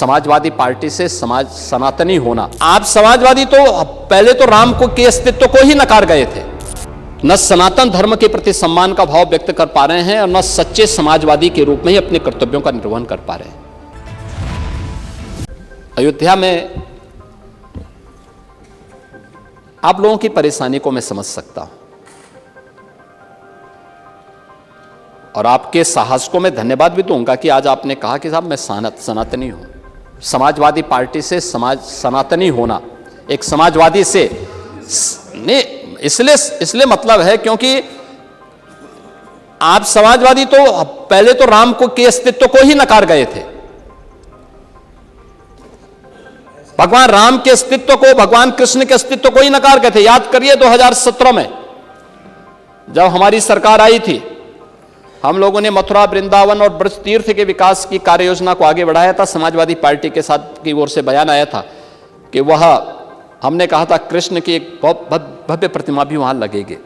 Samajwadi party से सनातनी होना। आप समाजवादी तो पहले तो राम को के अस्तित्व को ही नकार गए थे, न सनातन धर्म के प्रति सम्मान का भाव व्यक्त कर पा रहे हैं और न सच्चे समाजवादी के रूप में ही अपने कर्तव्यों का निर्वहन कर पा रहे हैं। अयोध्या में आप लोगों की परेशानी को मैं समझ सकता हूं और आपके साहस को मैं धन्यवाद भी दूंगा कि आज आपने कहा कि साहब मैं सनातनी हूं। समाजवादी पार्टी से सनातनी होना एक समाजवादी से इसलिए मतलब है क्योंकि आप समाजवादी तो पहले तो राम को के अस्तित्व को ही नकार गए थे। भगवान राम के अस्तित्व को, भगवान कृष्ण के अस्तित्व को ही नकार गए थे। याद करिए 2017 में जब हमारी सरकार आई थी, हम लोगों ने मथुरा, वृंदावन और ब्रज तीर्थ के विकास की कार्य योजना को आगे बढ़ाया था। समाजवादी पार्टी के साथ की ओर से बयान आया था कि वह हमने कहा था कृष्ण की एक बहुत भव्य प्रतिमा भी वहां लगेगी।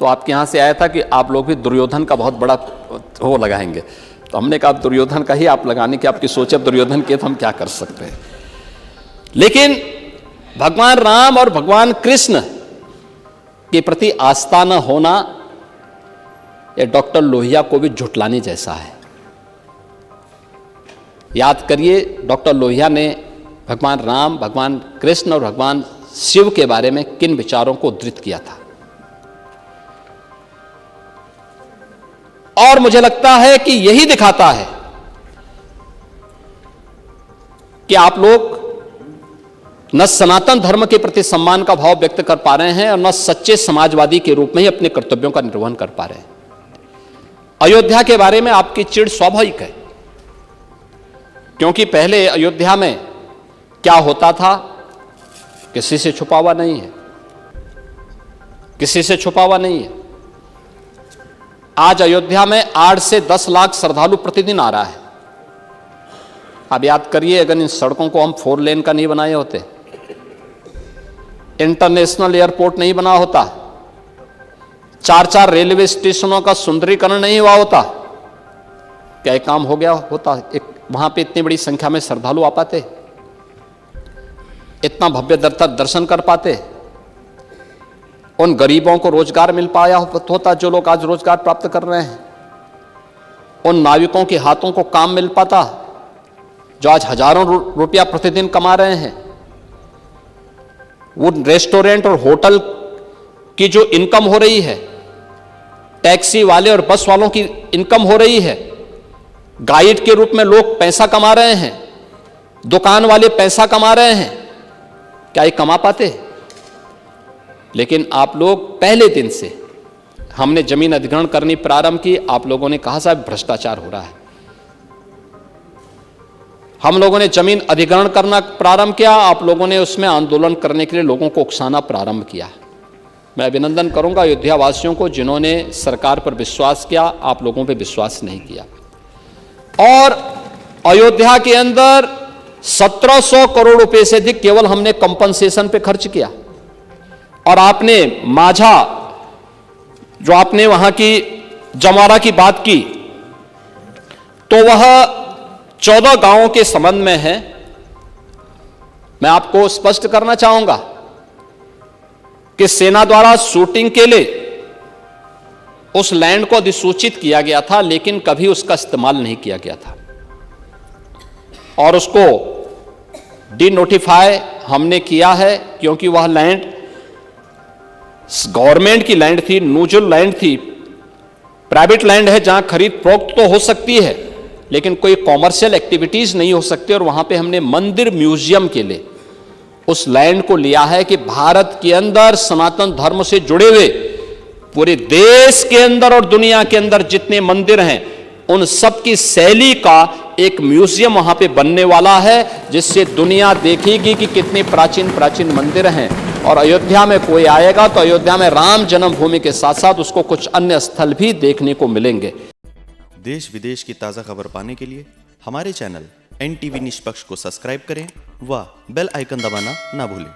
तो आपके यहां से आया था कि आप लोग भी दुर्योधन का बहुत बड़ा वो लगाएंगे। तो हमने कहा दुर्योधन का ही आप लगाने की आपकी सोच है, दुर्योधन के तो हम क्या कर सकते हैं। लेकिन भगवान राम और भगवान कृष्ण के प्रति आस्था न होना ये डॉक्टर लोहिया को भी झुठलाने जैसा है। याद करिए डॉक्टर लोहिया ने भगवान राम, भगवान कृष्ण और भगवान शिव के बारे में किन विचारों को उद्धृत किया था। और मुझे लगता है कि यही दिखाता है कि आप लोग न सनातन धर्म के प्रति सम्मान का भाव व्यक्त कर पा रहे हैं और न सच्चे समाजवादी के रूप में ही अपने कर्तव्यों का निर्वहन कर पा रहे हैं। अयोध्या के बारे में आपकी चिढ़ स्वाभाविक है, क्योंकि पहले अयोध्या में क्या होता था किसी से छुपा हुआ नहीं है, किसी से छुपा हुआ नहीं है। आज अयोध्या में 8 से 10 लाख श्रद्धालु प्रतिदिन आ रहा है। आप याद करिए अगर इन सड़कों को हम 4 लेन का नहीं बनाए होते, इंटरनेशनल एयरपोर्ट नहीं बना होता, 4-4 रेलवे स्टेशनों का सुंदरीकरण नहीं हुआ होता, क्या एक काम हो गया होता? वहां पे इतनी बड़ी संख्या में श्रद्धालु आ पाते, इतना भव्य दर्शन कर पाते, उन गरीबों को रोजगार मिल पाया होता जो लोग आज रोजगार प्राप्त कर रहे हैं, उन नाविकों के हाथों को काम मिल पाता जो आज हजारों रुपया प्रतिदिन कमा रहे हैं, वो रेस्टोरेंट और होटल की जो इनकम हो रही है, टैक्सी वाले और बस वालों की इनकम हो रही है, गाइड के रूप में लोग पैसा कमा रहे हैं, दुकान वाले पैसा कमा रहे हैं, क्या ये कमा पाते? लेकिन आप लोग पहले दिन से हमने जमीन अधिग्रहण करनी प्रारंभ की, आप लोगों ने कहा साहब भ्रष्टाचार हो रहा है। हम लोगों ने जमीन अधिग्रहण करना प्रारंभ किया, आप लोगों ने उसमें आंदोलन करने के लिए लोगों को उकसाना प्रारंभ किया। मैं अभिनंदन करूंगा अयोध्या वासियों को जिन्होंने सरकार पर विश्वास किया, आप लोगों पर विश्वास नहीं किया। और अयोध्या के अंदर 1700 करोड़ रुपए से अधिक केवल हमने कंपनसेशन पे खर्च किया। और आपने माझा, जो आपने वहां की जमारा की बात की, तो वह 14 गांवों के संबंध में है। मैं आपको स्पष्ट करना चाहूंगा कि सेना द्वारा शूटिंग के लिए उस लैंड को अधिसूचित किया गया था, लेकिन कभी उसका इस्तेमाल नहीं किया गया था और उसको डिनोटिफाई हमने किया है, क्योंकि वह लैंड गवर्नमेंट की लैंड थी, न्यूट्रल लैंड थी, प्राइवेट लैंड है जहां खरीद फरोख्त तो हो सकती है लेकिन कोई कॉमर्शियल एक्टिविटीज नहीं हो सकती। और वहां पे हमने मंदिर म्यूजियम के लिए उस लैंड को लिया है कि भारत के अंदर सनातन धर्म से जुड़े हुए पूरे देश के अंदर और दुनिया के अंदर जितने मंदिर हैं उन सब की शैली का एक म्यूजियम वहां पे बनने वाला है, जिससे दुनिया देखेगी कि कितने प्राचीन प्राचीन मंदिर हैं। और अयोध्या में कोई आएगा तो अयोध्या में राम जन्मभूमि के साथ साथ उसको कुछ अन्य स्थल भी देखने को मिलेंगे। देश विदेश की ताज़ा खबर पाने के लिए हमारे चैनल NTV निष्पक्ष को सब्सक्राइब करें व बेल आइकन दबाना ना भूलें।